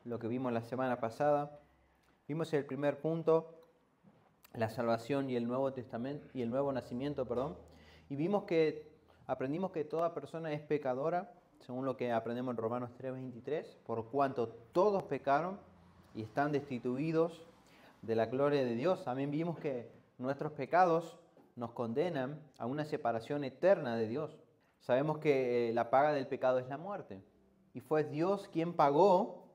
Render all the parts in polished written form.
lo que vimos la semana pasada. Vimos el primer punto, la salvación y el Nuevo Testamento y el nuevo nacimiento, perdón. Y aprendimos que toda persona es pecadora, según lo que aprendemos en Romanos 3:23, por cuanto todos pecaron y están destituidos de la gloria de Dios. También vimos que nuestros pecados nos condenan a una separación eterna de Dios. Sabemos que la paga del pecado es la muerte. Y fue Dios quien pagó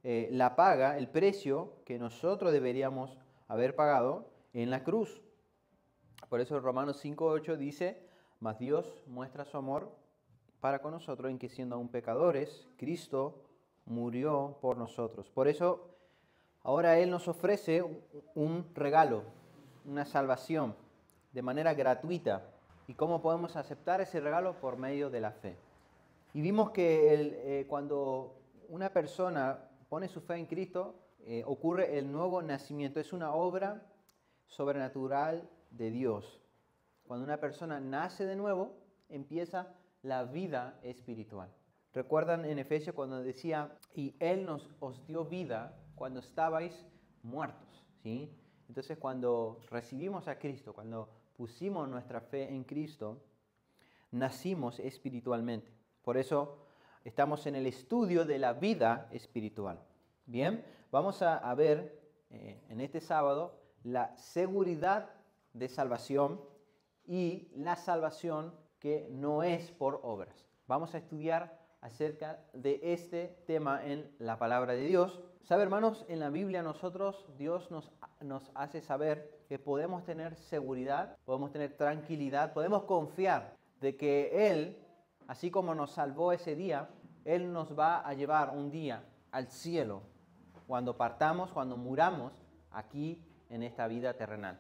la paga, el precio que nosotros deberíamos haber pagado en la cruz. Por eso Romanos 5:8 dice, mas Dios muestra su amor para con nosotros en que siendo aún pecadores, Cristo murió por nosotros. Por eso ahora Él nos ofrece un regalo, una salvación de manera gratuita. ¿Y cómo podemos aceptar ese regalo? Por medio de la fe. Y vimos que cuando una persona pone su fe en Cristo, ocurre el nuevo nacimiento. Es una obra sobrenatural de Dios. Cuando una persona nace de nuevo, empieza la vida espiritual. ¿Recuerdan en Efesios cuando decía, y Él os dio vida cuando estabais muertos? ¿Sí? Entonces cuando recibimos a Cristo, cuando pusimos nuestra fe en Cristo, nacimos espiritualmente. Por eso estamos en el estudio de la vida espiritual. Bien, vamos a ver en este sábado la seguridad de salvación y la salvación que no es por obras. Vamos a estudiar acerca de este tema en la palabra de Dios. ¿Sabe, hermanos? En la Biblia Dios nos hace saber que podemos tener seguridad, podemos tener tranquilidad, podemos confiar de que Él, así como nos salvó ese día, Él nos va a llevar un día al cielo cuando partamos, cuando muramos aquí en esta vida terrenal.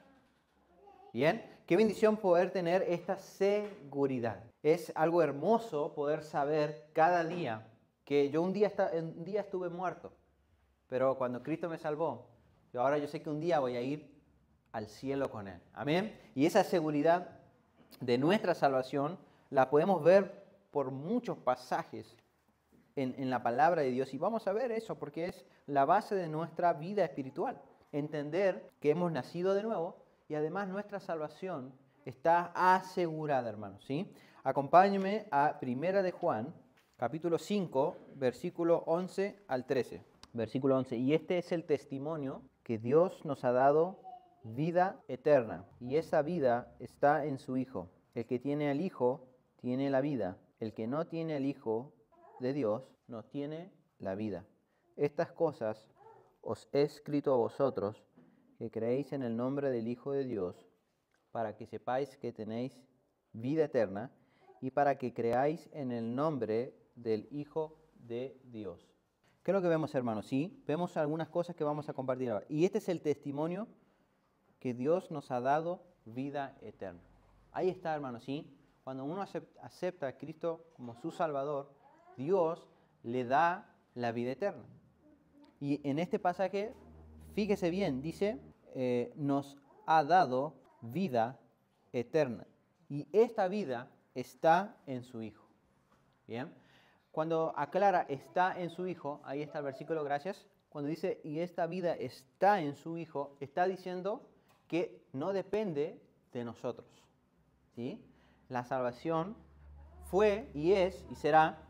Bien, qué bendición poder tener esta seguridad. Es algo hermoso poder saber cada día que yo un día estuve muerto, pero cuando Cristo me salvó, ahora yo sé que un día voy a ir al cielo con Él. Amén. Y esa seguridad de nuestra salvación la podemos ver por muchos pasajes en la palabra de Dios. Y vamos a ver eso porque es la base de nuestra vida espiritual. Entender que hemos nacido de nuevo y además nuestra salvación está asegurada, hermanos. ¿Sí? Acompáñenme a 1 de Juan, capítulo 5, versículo 11 al 13. Versículo 11. Y este es el testimonio que Dios nos ha dado, vida eterna. Y esa vida está en su Hijo. El que tiene al Hijo tiene la vida. El que no tiene al Hijo de Dios no tiene la vida. Estas cosas os he escrito a vosotros que creéis en el nombre del Hijo de Dios, para que sepáis que tenéis vida eterna y para que creáis en el nombre del Hijo de Dios. ¿Qué es lo que vemos, hermanos? Sí, vemos algunas cosas que vamos a compartir ahora. Y este es el testimonio que Dios nos ha dado vida eterna. Ahí está, hermanos, ¿sí? Cuando uno acepta a Cristo como su Salvador, Dios le da la vida eterna. Y en este pasaje, fíjese bien, dice, nos ha dado vida eterna. Y esta vida está en su Hijo. Bien. Cuando aclara está en su Hijo, ahí está el versículo, gracias. Cuando dice y esta vida está en su Hijo, está diciendo que no depende de nosotros. ¿Sí? La salvación fue y es y será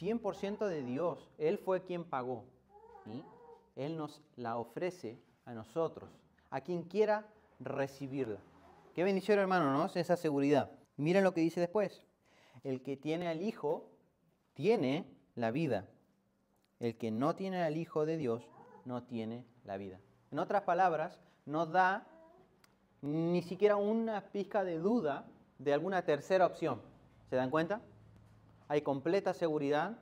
100% de Dios. Él fue quien pagó. ¿Sí? Él nos la ofrece a nosotros, a quien quiera recibirla. Qué bendición, hermano, ¿no? Esa seguridad. Y miren lo que dice después. El que tiene al Hijo tiene la vida. El que no tiene al Hijo de Dios no tiene la vida. En otras palabras, no da ni siquiera una pizca de duda de alguna tercera opción. ¿Se dan cuenta? Hay completa seguridad,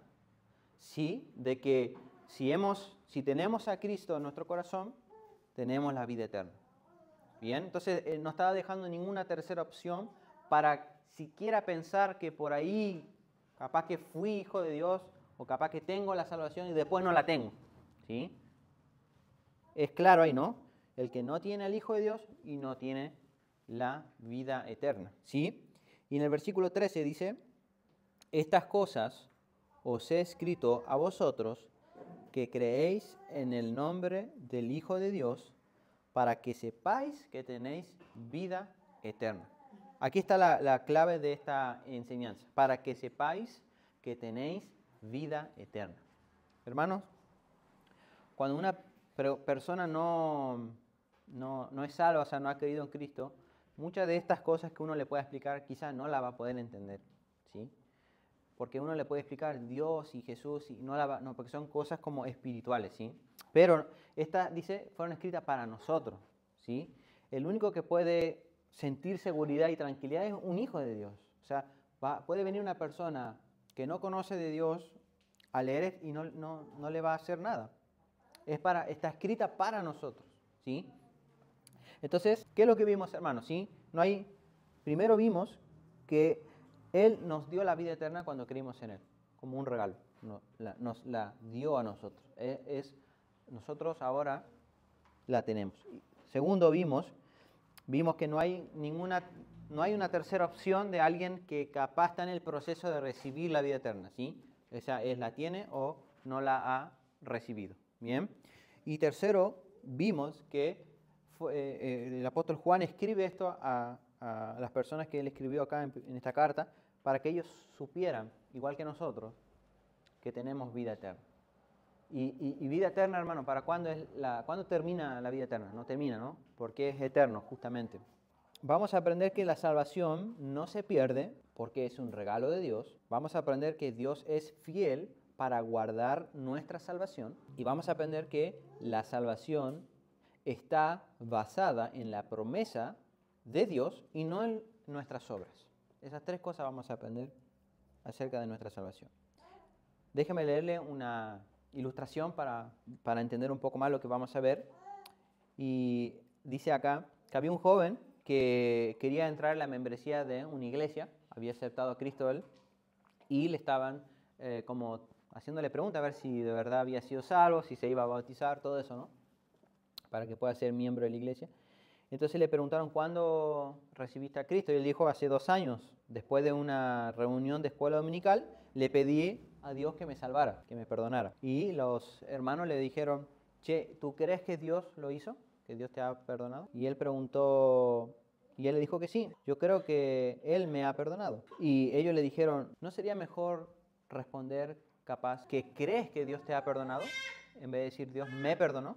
sí, de que si tenemos a Cristo en nuestro corazón, tenemos la vida eterna. Bien, entonces no estaba dejando ninguna tercera opción para siquiera pensar que por ahí capaz que fui hijo de Dios o capaz que tengo la salvación y después no la tengo. ¿Sí? Es claro ahí, ¿no? El que no tiene al Hijo de Dios y no tiene la vida eterna. ¿Sí? Y en el versículo 13 dice, estas cosas os he escrito a vosotros que creéis en el nombre del Hijo de Dios, para que sepáis que tenéis vida eterna. Aquí está la clave de esta enseñanza, para que sepáis que tenéis vida eterna. Hermanos, cuando una persona no es salva, o sea, no ha creído en Cristo, muchas de estas cosas que uno le puede explicar quizás no la va a poder entender, ¿sí? Porque uno le puede explicar Dios y Jesús, y no, porque son cosas como espirituales, ¿sí? Pero estas, dice, fueron escritas para nosotros, ¿sí? El único que puede sentir seguridad y tranquilidad es un hijo de Dios. O sea, puede venir una persona que no conoce de Dios a leer y no le va a hacer nada. Está escrita para nosotros, ¿sí? Entonces, ¿qué es lo que vimos, hermanos? ¿Sí? Primero vimos que Él nos dio la vida eterna cuando creímos en Él, como un regalo. Nos la dio a nosotros. Nosotros ahora la tenemos. Segundo, vimos que no hay una tercera opción de alguien que capaz está en el proceso de recibir la vida eterna, ¿sí? Esa la tiene o no la ha recibido. Bien. Y tercero, vimos que el apóstol Juan escribe esto a las personas que él escribió acá en esta carta para que ellos supieran, igual que nosotros, que tenemos vida eterna. Y vida eterna, hermano, ¿para cuándo termina la vida eterna? No termina, ¿no? Porque es eterno, justamente. Vamos a aprender que la salvación no se pierde porque es un regalo de Dios. Vamos a aprender que Dios es fiel para guardar nuestra salvación. Y vamos a aprender que la salvación está basada en la promesa de Dios y no en nuestras obras. Esas tres cosas vamos a aprender acerca de nuestra salvación. Déjeme leerle una ilustración para entender un poco más lo que vamos a ver. Y dice acá que había un joven que quería entrar en la membresía de una iglesia, había aceptado a Cristo él, y le estaban como haciéndole preguntas a ver si de verdad había sido salvo, si se iba a bautizar, todo eso, ¿no? Para que pueda ser miembro de la iglesia. Entonces le preguntaron, ¿cuándo recibiste a Cristo? Y él dijo, hace 2 años, después de una reunión de escuela dominical, le pedí a Dios que me salvara, que me perdonara. Y los hermanos le dijeron, che, ¿tú crees que Dios lo hizo? ¿Que Dios te ha perdonado? Y él le dijo que sí, yo creo que Él me ha perdonado. Y ellos le dijeron, ¿no sería mejor responder capaz que crees que Dios te ha perdonado? En vez de decir, Dios me perdonó.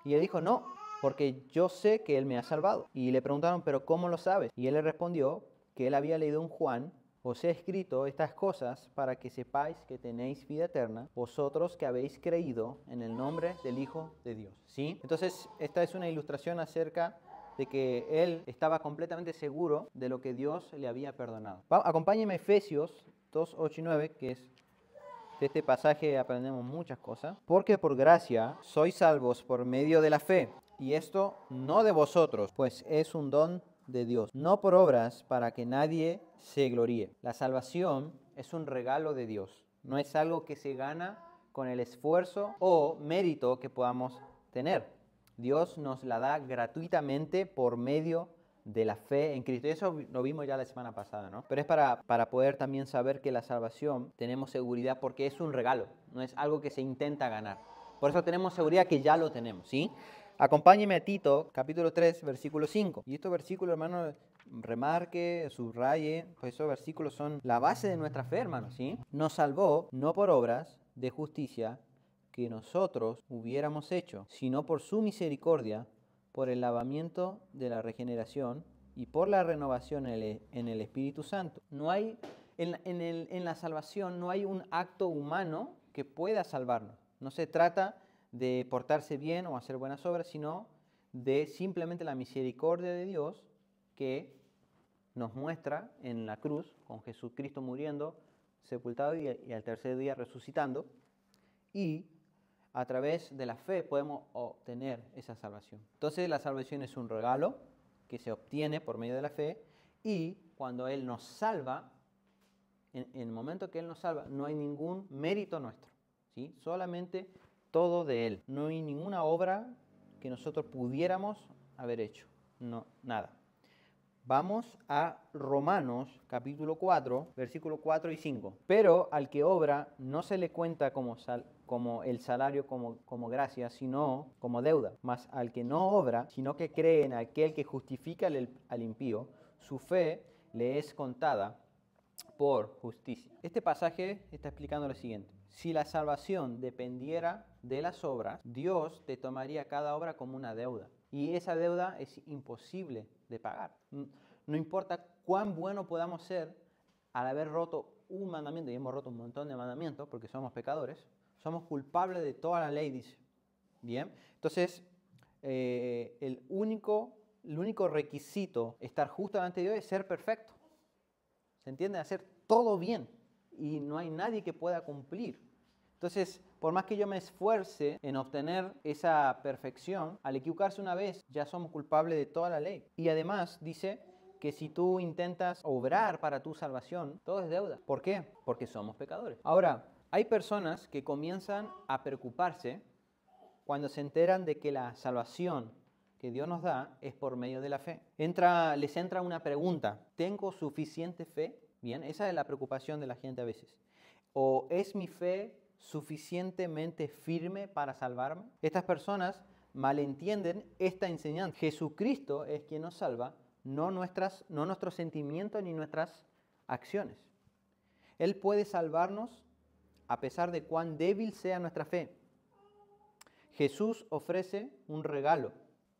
Y él dijo, no, porque yo sé que Él me ha salvado. Y le preguntaron, ¿pero cómo lo sabes? Y él le respondió que él había leído en Juan, os he escrito estas cosas para que sepáis que tenéis vida eterna, vosotros que habéis creído en el nombre del Hijo de Dios. ¿Sí? Entonces, esta es una ilustración acerca de que él estaba completamente seguro de lo que Dios le había perdonado. Acompáñenme a Efesios 2, 8 y 9, que es... De este pasaje aprendemos muchas cosas. Porque por gracia sois salvos por medio de la fe. Y esto no de vosotros, pues es un don de Dios. No por obras para que nadie se gloríe. La salvación es un regalo de Dios. No es algo que se gana con el esfuerzo o mérito que podamos tener. Dios nos la da gratuitamente por medio de la fe en Cristo. Y eso lo vimos ya la semana pasada, ¿no? Pero es para poder también saber que la salvación tenemos seguridad porque es un regalo, no es algo que se intenta ganar. Por eso tenemos seguridad que ya lo tenemos, ¿sí? Acompáñeme a Tito, capítulo 3, versículo 5. Y estos versículos, hermano, remarque, subraye, pues esos versículos son la base de nuestra fe, hermano, ¿sí? Nos salvó no por obras de justicia que nosotros hubiéramos hecho, sino por su misericordia, por el lavamiento de la regeneración y por la renovación en el Espíritu Santo. No hay, en la salvación no hay un acto humano que pueda salvarnos. No se trata de portarse bien o hacer buenas obras, sino de simplemente la misericordia de Dios que nos muestra en la cruz, con Jesucristo muriendo, sepultado y al tercer día resucitando, y a través de la fe podemos obtener esa salvación. Entonces la salvación es un regalo que se obtiene por medio de la fe, y cuando Él nos salva, en el momento que Él nos salva, no hay ningún mérito nuestro, ¿sí? Solamente todo de Él. No hay ninguna obra que nosotros pudiéramos haber hecho. No, nada. Vamos a Romanos capítulo 4, versículos 4 y 5. Pero al que obra no se le cuenta como como el salario como gracia, sino como deuda. Mas al que no obra, sino que cree en aquel que justifica al impío, su fe le es contada por justicia. Este pasaje está explicando lo siguiente. Si la salvación dependiera de las obras, Dios te tomaría cada obra como una deuda. Y esa deuda es imposible de pagar. No importa cuán bueno podamos ser al haber roto un mandamiento, y hemos roto un montón de mandamientos porque somos pecadores, somos culpables de toda la ley, dice. Bien, entonces el único requisito estar justo delante de Dios es ser perfecto. ¿Se entiende? Hacer todo bien y no hay nadie que pueda cumplir. Entonces, por más que yo me esfuerce en obtener esa perfección, al equivocarse una vez ya somos culpables de toda la ley. Y además dice que si tú intentas obrar para tu salvación, todo es deuda. ¿Por qué? Porque somos pecadores. Ahora, hay personas que comienzan a preocuparse cuando se enteran de que la salvación que Dios nos da es por medio de la fe. Les entra una pregunta: ¿tengo suficiente fe? Bien, esa es la preocupación de la gente a veces. ¿O es mi fe suficientemente firme para salvarme? Estas personas malentienden esta enseñanza. Jesucristo es quien nos salva, no nuestros sentimientos ni nuestras acciones. Él puede salvarnos a pesar de cuán débil sea nuestra fe. Jesús ofrece un regalo.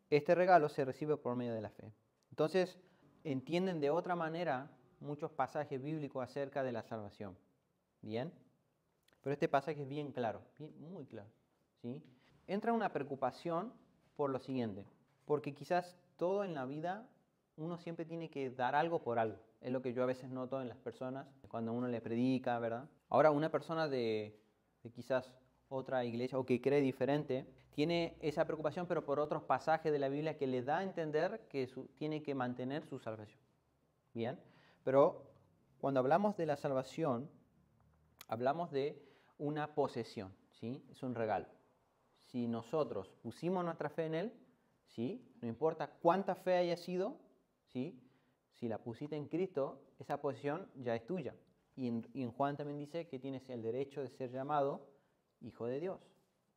Este regalo se recibe por medio de la fe. Entonces, entienden de otra manera muchos pasajes bíblicos acerca de la salvación. ¿Bien? Pero este pasaje es bien claro, muy claro. ¿Sí? Entra una preocupación por lo siguiente, porque quizás todo en la vida uno siempre tiene que dar algo por algo. Es lo que yo a veces noto en las personas cuando uno le predica, ¿verdad? Ahora, una persona de quizás otra iglesia o que cree diferente, tiene esa preocupación, pero por otros pasajes de la Biblia que le da a entender que tiene que mantener su salvación. Bien, pero cuando hablamos de la salvación, hablamos de una posesión, ¿sí? Es un regalo. Si nosotros pusimos nuestra fe en Él, ¿sí? No importa cuánta fe haya sido, ¿sí? Si la pusiste en Cristo, esa posesión ya es tuya. Y en Juan también dice que tienes el derecho de ser llamado hijo de Dios.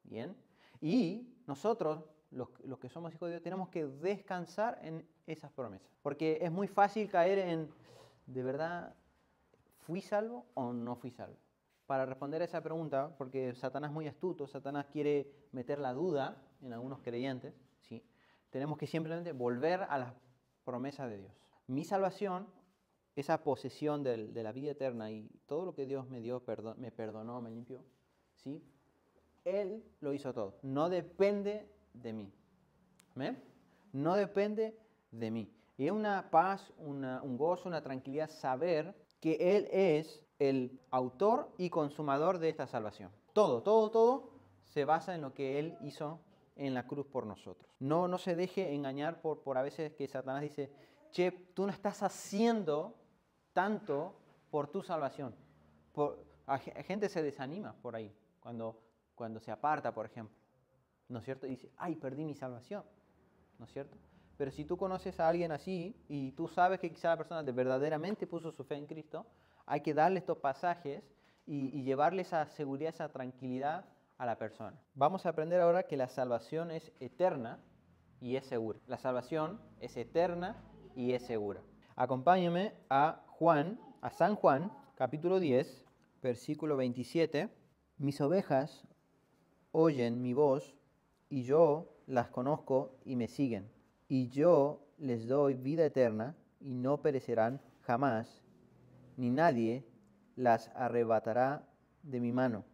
¿Bien? Y nosotros, los que somos hijos de Dios, tenemos que descansar en esas promesas. Porque es muy fácil caer en, ¿de verdad fui salvo o no fui salvo? Para responder a esa pregunta, porque Satanás es muy astuto, Satanás quiere meter la duda en algunos creyentes, ¿sí? Tenemos que simplemente volver a las promesas de Dios. Mi salvación, esa posesión de la vida eterna y todo lo que Dios me dio, me perdonó, me limpió, ¿sí? Él lo hizo todo. No depende de mí. ¿Ven? No depende de mí. Y es una paz, un gozo, una tranquilidad saber que Él es el autor y consumador de esta salvación. Todo se basa en lo que Él hizo en la cruz por nosotros. No se deje engañar por a veces que Satanás dice, che, tú no estás haciendo tanto por tu salvación. Gente se desanima por ahí cuando se aparta, por ejemplo, ¿no es cierto? Y dice, ay, perdí mi salvación, ¿no es cierto? Pero si tú conoces a alguien así y tú sabes que quizá la persona verdaderamente puso su fe en Cristo, hay que darle estos pasajes y llevarle esa seguridad, esa tranquilidad a la persona. Vamos a aprender ahora que la salvación es eterna y es segura. La salvación es eterna y es segura. Acompáñame a San Juan, capítulo 10, versículo 27. Mis ovejas oyen mi voz y yo las conozco y me siguen. Y yo les doy vida eterna y no perecerán jamás, ni nadie las arrebatará de mi mano.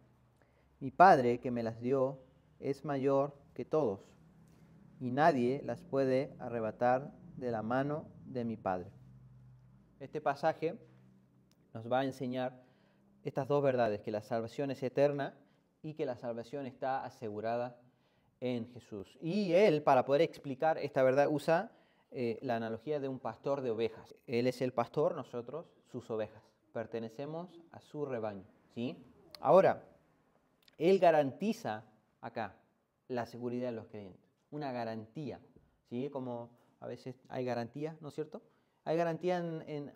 Mi Padre que me las dio es mayor que todos, y nadie las puede arrebatar de la mano de mi Padre. Este pasaje nos va a enseñar estas dos verdades, que la salvación es eterna y que la salvación está asegurada en Jesús. Y Él, para poder explicar esta verdad, usa la analogía de un pastor de ovejas. Él es el pastor, nosotros sus ovejas. Pertenecemos a su rebaño, ¿sí? Ahora, Él garantiza acá la seguridad de los creyentes. Una garantía, ¿sí? Como a veces hay garantía, ¿no es cierto? Hay garantía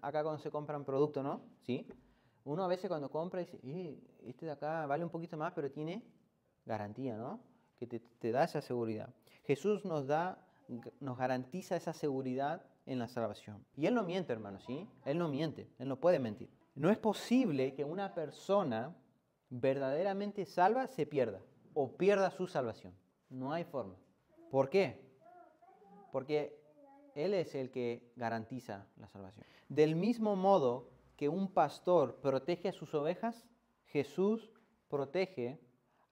acá cuando se compran productos, ¿no? ¿Sí? Uno a veces cuando compra dice, este de acá vale un poquito más, pero tiene garantía, ¿no? Que te da esa seguridad. Jesús nos garantiza esa seguridad en la salvación. Y Él no miente, hermano, ¿sí? Él no miente, Él no puede mentir. No es posible que una persona verdaderamente salva se pierda o pierda su salvación. No hay forma. ¿Por qué? Porque Él es el que garantiza la salvación. Del mismo modo que un pastor protege a sus ovejas, Jesús protege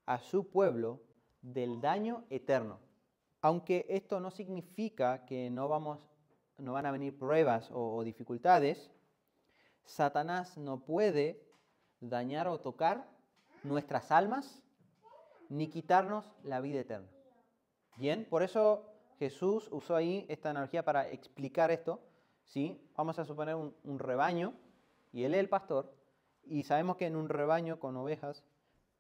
a su pueblo del daño eterno. Aunque esto no significa que no van a venir pruebas o dificultades, Satanás no puede dañar o tocar nuestras almas ni quitarnos la vida eterna. Bien, por eso Jesús usó ahí esta analogía para explicar esto. ¿Sí? Vamos a suponer un rebaño y Él es el pastor y sabemos que en un rebaño con ovejas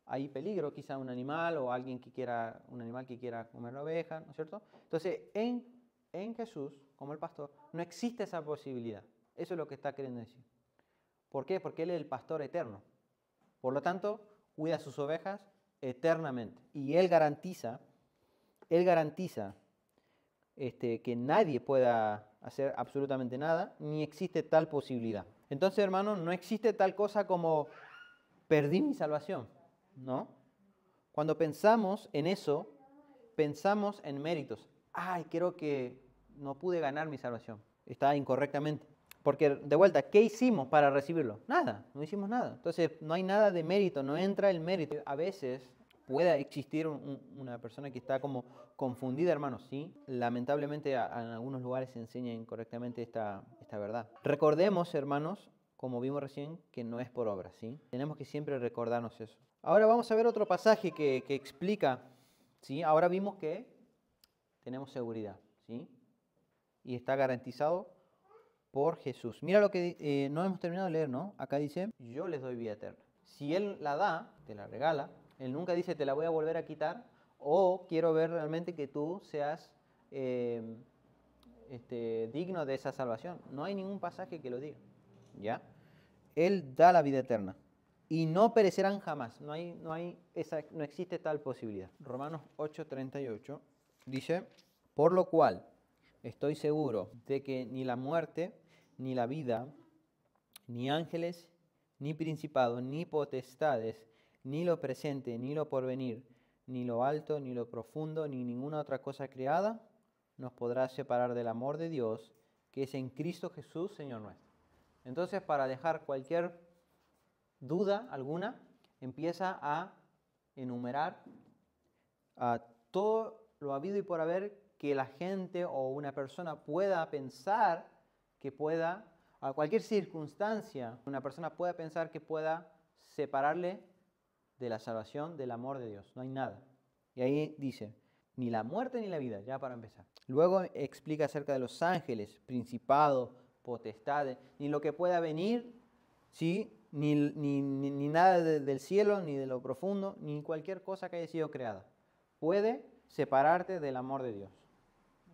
hay peligro, quizá un animal o un animal que quiera comer la oveja, ¿no es cierto? Entonces, en Jesús, como el pastor, no existe esa posibilidad. Eso es lo que está queriendo decir. ¿Por qué? Porque Él es el pastor eterno. Por lo tanto, cuida a sus ovejas eternamente. Y Él garantiza que nadie pueda hacer absolutamente nada, ni existe tal posibilidad. Entonces, hermanos, no existe tal cosa como perdí mi salvación, ¿no? Cuando pensamos en eso, pensamos en méritos. Ay, creo que no pude ganar mi salvación. Está incorrectamente. Porque, de vuelta, ¿qué hicimos para recibirlo? Nada, no hicimos nada. Entonces, no hay nada de mérito, no entra el mérito. A veces puede existir una persona que está como confundida, hermanos, ¿sí? Lamentablemente, en algunos lugares se enseña incorrectamente esta verdad. Recordemos, hermanos, como vimos recién, que no es por obras, ¿sí? Tenemos que siempre recordarnos eso. Ahora vamos a ver otro pasaje que explica, ¿sí? Ahora vimos que tenemos seguridad, ¿sí? Y está garantizado por Jesús. Mira lo que no hemos terminado de leer, ¿no? Acá dice, yo les doy vida eterna. Si Él la da, te la regala, Él nunca dice, te la voy a volver a quitar, o quiero ver realmente que tú seas digno de esa salvación. No hay ningún pasaje que lo diga, ¿ya? Él da la vida eterna. Y no perecerán jamás. No existe tal posibilidad. Romanos 8:38 dice, por lo cual estoy seguro de que ni la muerte, ni la vida, ni ángeles, ni principados, ni potestades, ni lo presente, ni lo porvenir, ni lo alto, ni lo profundo, ni ninguna otra cosa creada, nos podrá separar del amor de Dios, que es en Cristo Jesús, Señor nuestro. Entonces, para dejar cualquier duda alguna, empieza a enumerar a todo lo habido y por haber que la gente o una persona pueda pensar que pueda, a cualquier circunstancia, una persona pueda pensar que pueda separarle de la salvación, del amor de Dios. No hay nada. Y ahí dice, ni la muerte ni la vida, ya para empezar. Luego explica acerca de los ángeles, principados, potestades, ni lo que pueda venir, ¿sí? ni nada del cielo, ni de lo profundo, ni cualquier cosa que haya sido creada. Puede separarte del amor de Dios.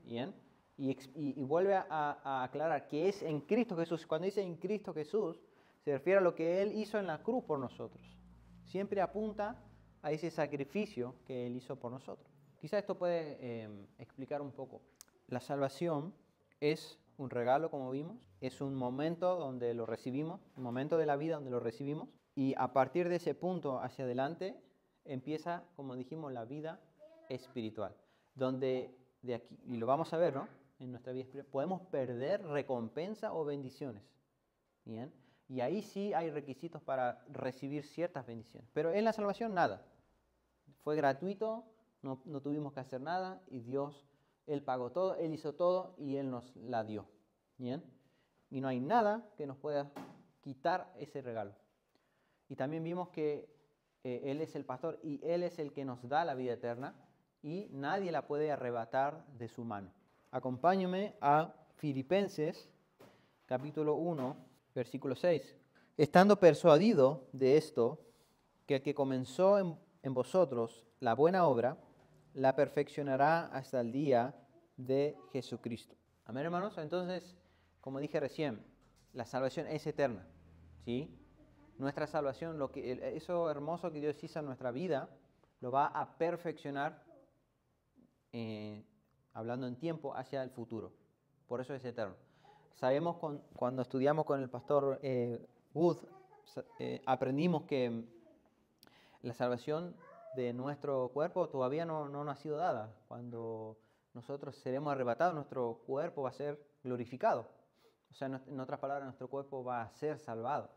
¿Bien? Y vuelve a aclarar que es en Cristo Jesús. Cuando dice en Cristo Jesús, se refiere a lo que Él hizo en la cruz por nosotros. Siempre apunta a ese sacrificio que Él hizo por nosotros. Quizá esto puede explicar un poco. La salvación es un regalo, como vimos. Es un momento donde lo recibimos, un momento de la vida donde lo recibimos. Y a partir de ese punto hacia adelante empieza, como dijimos, la vida espiritual. Donde de aquí, y lo vamos a ver, ¿no? En nuestra vida espiritual, podemos perder recompensa o bendiciones. ¿Bien? Y ahí sí hay requisitos para recibir ciertas bendiciones. Pero en la salvación nada. Fue gratuito, no tuvimos que hacer nada y Dios, Él pagó todo, Él hizo todo y Él nos la dio. ¿Bien? Y no hay nada que nos pueda quitar ese regalo. Y también vimos que Él es el pastor y Él es el que nos da la vida eterna y nadie la puede arrebatar de su mano. Acompáñame a Filipenses, capítulo 1, versículo 6. Estando persuadido de esto, que el que comenzó en vosotros la buena obra, la perfeccionará hasta el día de Jesucristo. Amén, hermanos. Entonces, como dije recién, la salvación es eterna, ¿sí? Nuestra salvación, eso hermoso que Dios hizo en nuestra vida, lo va a perfeccionar, hablando en tiempo, hacia el futuro. Por eso es eterno. Sabemos cuando estudiamos con el pastor Wood, aprendimos que la salvación de nuestro cuerpo todavía no nos ha sido dada. Cuando nosotros seremos arrebatados, nuestro cuerpo va a ser glorificado. O sea, en otras palabras, nuestro cuerpo va a ser salvado.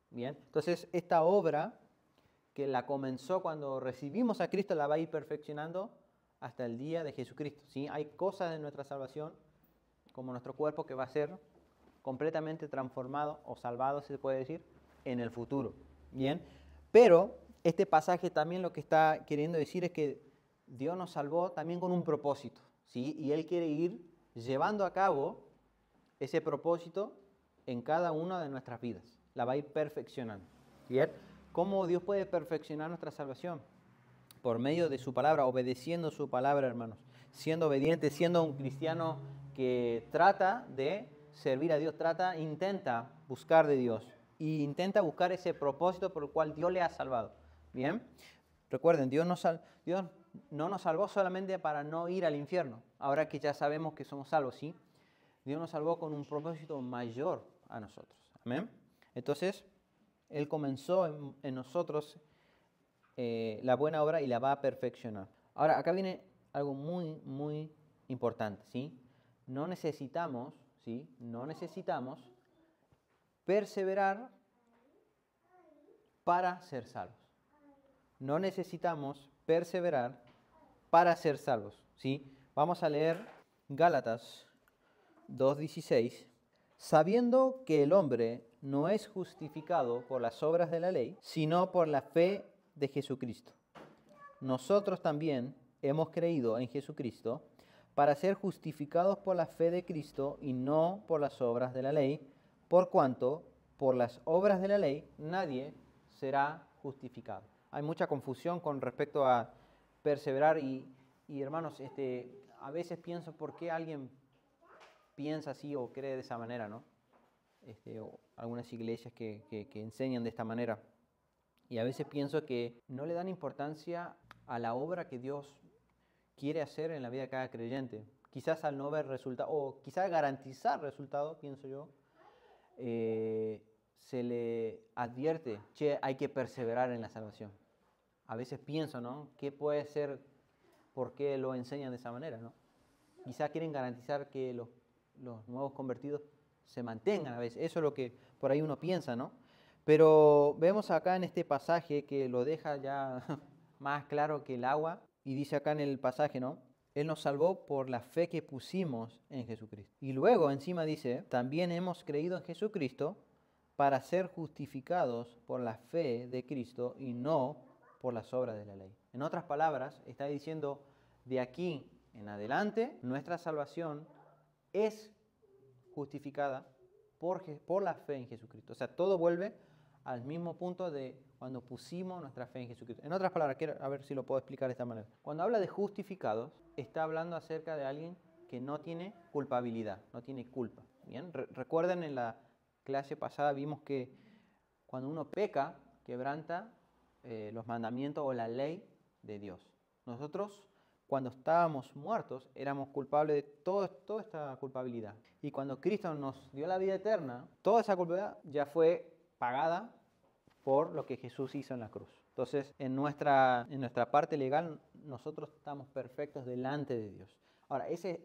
Bien, entonces esta obra que la comenzó cuando recibimos a Cristo la va a ir perfeccionando hasta el día de Jesucristo. ¿Sí? Hay cosas de nuestra salvación, como nuestro cuerpo, que va a ser completamente transformado o salvado, se puede decir, en el futuro. Bien, pero este pasaje también lo que está queriendo decir es que Dios nos salvó también con un propósito, ¿sí? Y Él quiere ir llevando a cabo ese propósito en cada una de nuestras vidas. La va a ir perfeccionando. ¿Bien? ¿Cómo Dios puede perfeccionar nuestra salvación? Por medio de su palabra, obedeciendo su palabra, hermanos. Siendo obediente, siendo un cristiano que trata de servir a Dios, intenta buscar de Dios y intenta buscar ese propósito por el cual Dios le ha salvado. Bien, recuerden, Dios no nos salvó solamente para no ir al infierno, ahora que ya sabemos que somos salvos, ¿sí? Dios nos salvó con un propósito mayor a nosotros. Amén. Entonces, Él comenzó en nosotros la buena obra y la va a perfeccionar. Ahora, acá viene algo muy, muy importante, ¿sí? No necesitamos perseverar para ser salvos. No necesitamos perseverar para ser salvos, ¿sí? Vamos a leer Gálatas 2:16. Sabiendo que el hombre no es justificado por las obras de la ley, sino por la fe de Jesucristo. Nosotros también hemos creído en Jesucristo para ser justificados por la fe de Cristo y no por las obras de la ley, por cuanto por las obras de la ley nadie será justificado. Hay mucha confusión con respecto a perseverar y hermanos, a veces pienso por qué alguien piensa así o cree de esa manera, ¿no? O algunas iglesias que enseñan de esta manera. Y a veces pienso que no le dan importancia a la obra que Dios quiere hacer en la vida de cada creyente. Quizás al no ver resultado, o quizás garantizar resultado, pienso yo, se le advierte, che, hay que perseverar en la salvación. A veces pienso, ¿no? ¿Qué puede ser? ¿Por qué lo enseñan de esa manera, no? Quizás quieren garantizar que los nuevos convertidos se mantengan a veces. Eso es lo que por ahí uno piensa, ¿no? Pero vemos acá en este pasaje que lo deja ya más claro que el agua. Y dice acá en el pasaje, ¿no? Él nos salvó por la fe que pusimos en Jesucristo. Y luego encima dice, también hemos creído en Jesucristo para ser justificados por la fe de Cristo y no por las obras de la ley. En otras palabras, está diciendo, de aquí en adelante, nuestra salvación es justificada por la fe en Jesucristo. O sea, todo vuelve al mismo punto de cuando pusimos nuestra fe en Jesucristo. En otras palabras, quiero a ver si lo puedo explicar de esta manera. Cuando habla de justificados, está hablando acerca de alguien que no tiene culpabilidad, no tiene culpa. Bien, recuerden en la clase pasada vimos que cuando uno peca, quebranta los mandamientos o la ley de Dios. Nosotros, cuando estábamos muertos, éramos culpables de toda esta culpabilidad. Y cuando Cristo nos dio la vida eterna, toda esa culpabilidad ya fue pagada por lo que Jesús hizo en la cruz. Entonces, en nuestra parte legal, nosotros estamos perfectos delante de Dios. Ahora, ese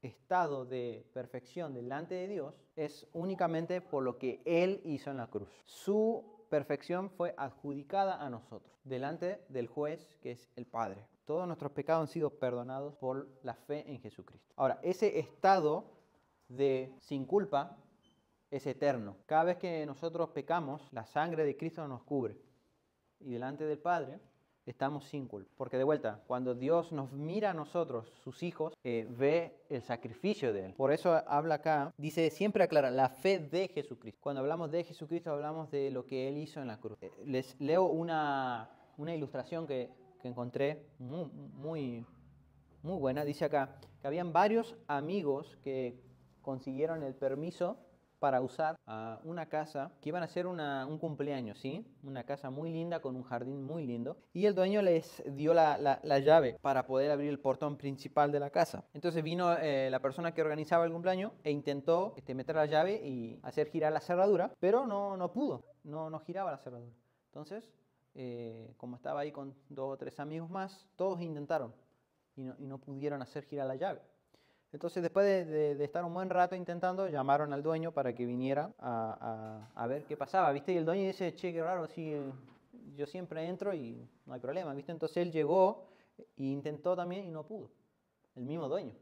estado de perfección delante de Dios es únicamente por lo que Él hizo en la cruz. Su perfección fue adjudicada a nosotros, delante del juez que es el Padre. Todos nuestros pecados han sido perdonados por la fe en Jesucristo. Ahora, ese estado de sin culpa es eterno. Cada vez que nosotros pecamos, la sangre de Cristo nos cubre. Y delante del Padre estamos sin culpa. Porque de vuelta, cuando Dios nos mira a nosotros, sus hijos, ve el sacrificio de Él. Por eso habla acá, dice, siempre aclara, la fe de Jesucristo. Cuando hablamos de Jesucristo, hablamos de lo que Él hizo en la cruz. Les leo una ilustración que encontré muy buena. Dice acá que habían varios amigos que consiguieron el permiso para usar una casa que iban a hacer un cumpleaños, ¿sí? Una casa muy linda con un jardín muy lindo. Y el dueño les dio la llave para poder abrir el portón principal de la casa. Entonces vino la persona que organizaba el cumpleaños e intentó meter la llave y hacer girar la cerradura, pero no pudo, no giraba la cerradura. Entonces, como estaba ahí con 2 o 3 amigos más, todos intentaron y no pudieron hacer girar la llave. Entonces, después de estar un buen rato intentando, llamaron al dueño para que viniera a ver qué pasaba, ¿viste? Y el dueño dice, che, qué raro, sí, yo siempre entro y no hay problema, ¿viste? Entonces él llegó e intentó también y no pudo, el mismo dueño.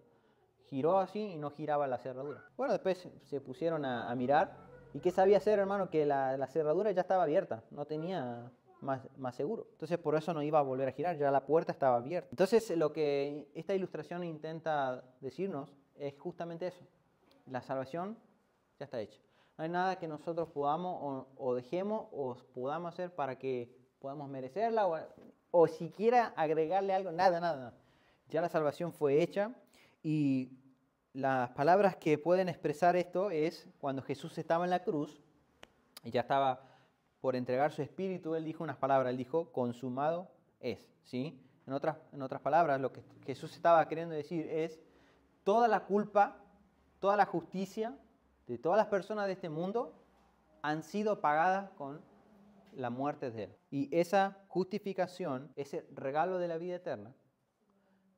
Giró así y no giraba la cerradura. Bueno, después se pusieron a mirar. ¿Y qué sabía hacer, hermano? Que la cerradura ya estaba abierta, no tenía más seguro. Entonces por eso no iba a volver a girar, ya la puerta estaba abierta. Entonces lo que esta ilustración intenta decirnos es justamente eso. La salvación ya está hecha. No hay nada que nosotros podamos o dejemos o podamos hacer para que podamos merecerla o siquiera agregarle algo. Nada. Ya la salvación fue hecha y las palabras que pueden expresar esto es cuando Jesús estaba en la cruz y ya estaba por entregar su espíritu, él dijo unas palabras, él dijo, consumado es, ¿sí? En otras palabras, lo que Jesús estaba queriendo decir es, toda la culpa, toda la justicia de todas las personas de este mundo han sido pagadas con la muerte de él. Y esa justificación, ese regalo de la vida eterna,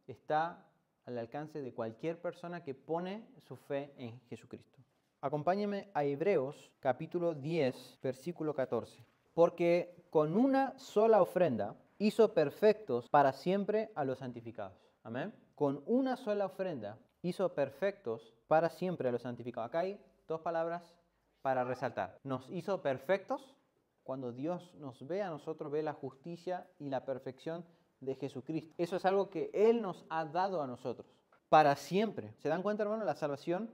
está al alcance de cualquier persona que pone su fe en Jesucristo. Acompáñenme a Hebreos capítulo 10, versículo 14. Porque con una sola ofrenda hizo perfectos para siempre a los santificados. Amén. Con una sola ofrenda hizo perfectos para siempre a los santificados. Acá hay 2 palabras para resaltar. Nos hizo perfectos. Cuando Dios nos ve a nosotros, ve la justicia y la perfección de Jesucristo. Eso es algo que Él nos ha dado a nosotros. Para siempre. ¿Se dan cuenta, hermano? La salvación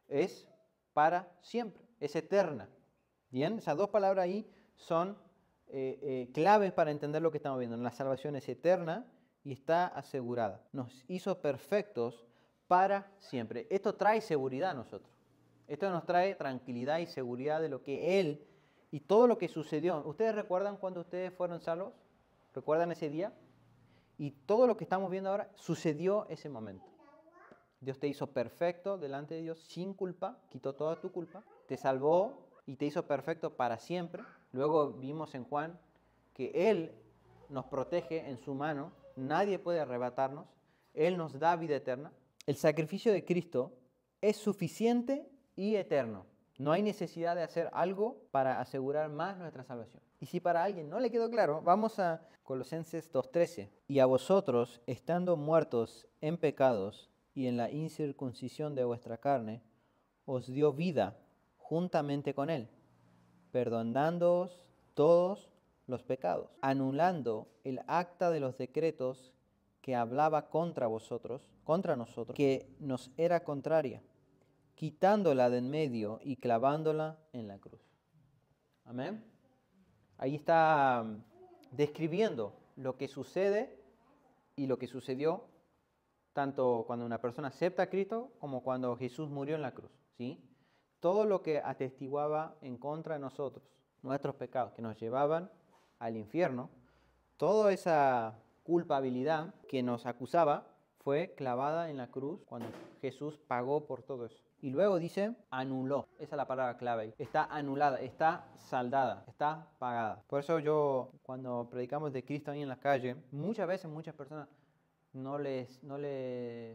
es para siempre. Es eterna. Bien, esas 2 palabras ahí son claves para entender lo que estamos viendo. La salvación es eterna y está asegurada. Nos hizo perfectos para siempre. Esto trae seguridad a nosotros. Esto nos trae tranquilidad y seguridad de lo que Él y todo lo que sucedió. ¿Ustedes recuerdan cuando ustedes fueron salvos? ¿Recuerdan ese día? Y todo lo que estamos viendo ahora sucedió ese momento. Dios te hizo perfecto delante de Dios, sin culpa, quitó toda tu culpa, te salvó y te hizo perfecto para siempre. Luego vimos en Juan que Él nos protege en su mano, nadie puede arrebatarnos, Él nos da vida eterna. El sacrificio de Cristo es suficiente y eterno. No hay necesidad de hacer algo para asegurar más nuestra salvación. Y si para alguien no le quedó claro, vamos a Colosenses 2:13. Y a vosotros, estando muertos en pecados y en la incircuncisión de vuestra carne, os dio vida juntamente con Él, perdonándoos todos los pecados, anulando el acta de los decretos que hablaba contra nosotros, que nos era contraria, quitándola de en medio y clavándola en la cruz. Amén. Ahí está describiendo lo que sucede y lo que sucedió tanto cuando una persona acepta a Cristo como cuando Jesús murió en la cruz, ¿sí? Todo lo que atestiguaba en contra de nosotros, nuestros pecados que nos llevaban al infierno, toda esa culpabilidad que nos acusaba fue clavada en la cruz cuando Jesús pagó por todo eso. Y luego dice, anuló. Esa es la palabra clave. Está anulada, está saldada, está pagada. Por eso yo, cuando predicamos de Cristo ahí en la calle, muchas veces muchas personas no les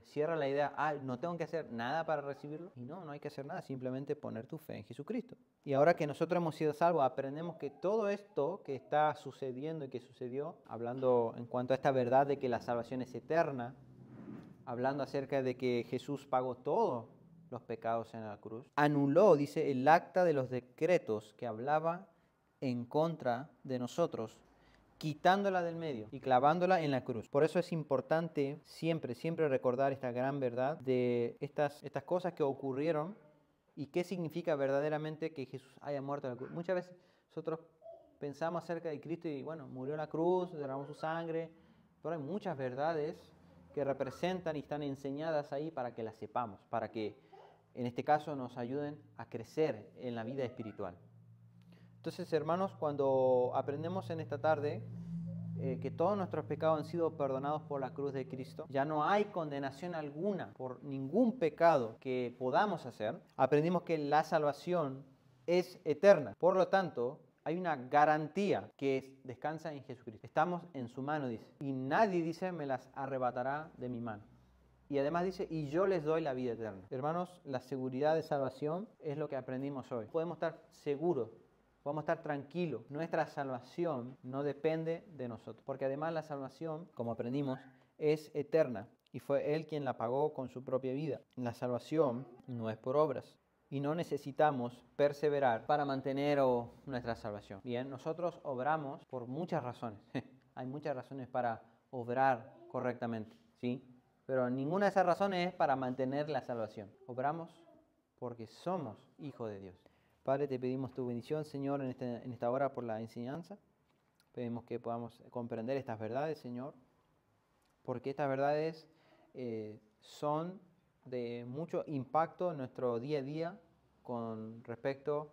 cierra la idea, no tengo que hacer nada para recibirlo. Y no hay que hacer nada, simplemente poner tu fe en Jesucristo. Y ahora que nosotros hemos sido salvos, aprendemos que todo esto que está sucediendo y que sucedió, hablando en cuanto a esta verdad de que la salvación es eterna, hablando acerca de que Jesús pagó todos los pecados en la cruz, anuló, dice, el acta de los decretos que hablaba en contra de nosotros, quitándola del medio y clavándola en la cruz. Por eso es importante siempre recordar esta gran verdad de estas cosas que ocurrieron y qué significa verdaderamente que Jesús haya muerto en la cruz. Muchas veces nosotros pensamos acerca de Cristo y bueno, murió en la cruz, derramó su sangre, pero hay muchas verdades que representan y están enseñadas ahí para que las sepamos, para que en este caso nos ayuden a crecer en la vida espiritual. Entonces, hermanos, cuando aprendemos en esta tarde que todos nuestros pecados han sido perdonados por la cruz de Cristo, ya no hay condenación alguna por ningún pecado que podamos hacer, aprendimos que la salvación es eterna. Por lo tanto, hay una garantía que descansa en Jesucristo. Estamos en su mano, dice. Y nadie, dice, me las arrebatará de mi mano. Y además dice, y yo les doy la vida eterna. Hermanos, la seguridad de salvación es lo que aprendimos hoy. Podemos estar seguros, podemos estar tranquilos. Nuestra salvación no depende de nosotros. Porque además la salvación, como aprendimos, es eterna. Y fue Él quien la pagó con su propia vida. La salvación no es por obras. Y no necesitamos perseverar para mantener nuestra salvación. Bien, nosotros obramos por muchas razones. Hay muchas razones para obrar correctamente, ¿sí? Pero ninguna de esas razones es para mantener la salvación. Obramos porque somos hijos de Dios. Padre, te pedimos tu bendición, Señor, en esta hora por la enseñanza. Pedimos que podamos comprender estas verdades, Señor, porque estas verdades son de mucho impacto en nuestro día a día con respecto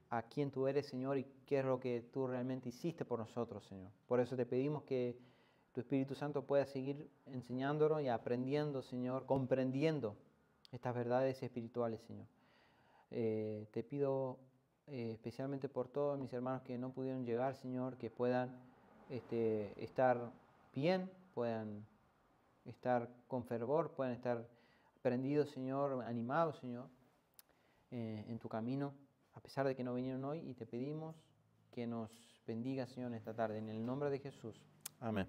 a quién tú eres, Señor, y qué es lo que tú realmente hiciste por nosotros, Señor. Por eso te pedimos que tu Espíritu Santo pueda seguir enseñándonos y aprendiendo, Señor, comprendiendo estas verdades espirituales, Señor. Te pido especialmente por todos mis hermanos que no pudieron llegar, Señor, que puedan estar bien, puedan estar con fervor, puedan estar prendidos, Señor, animados, Señor, en tu camino, a pesar de que no vinieron hoy, y te pedimos que nos bendiga, Señor, en esta tarde. En el nombre de Jesús. Amén.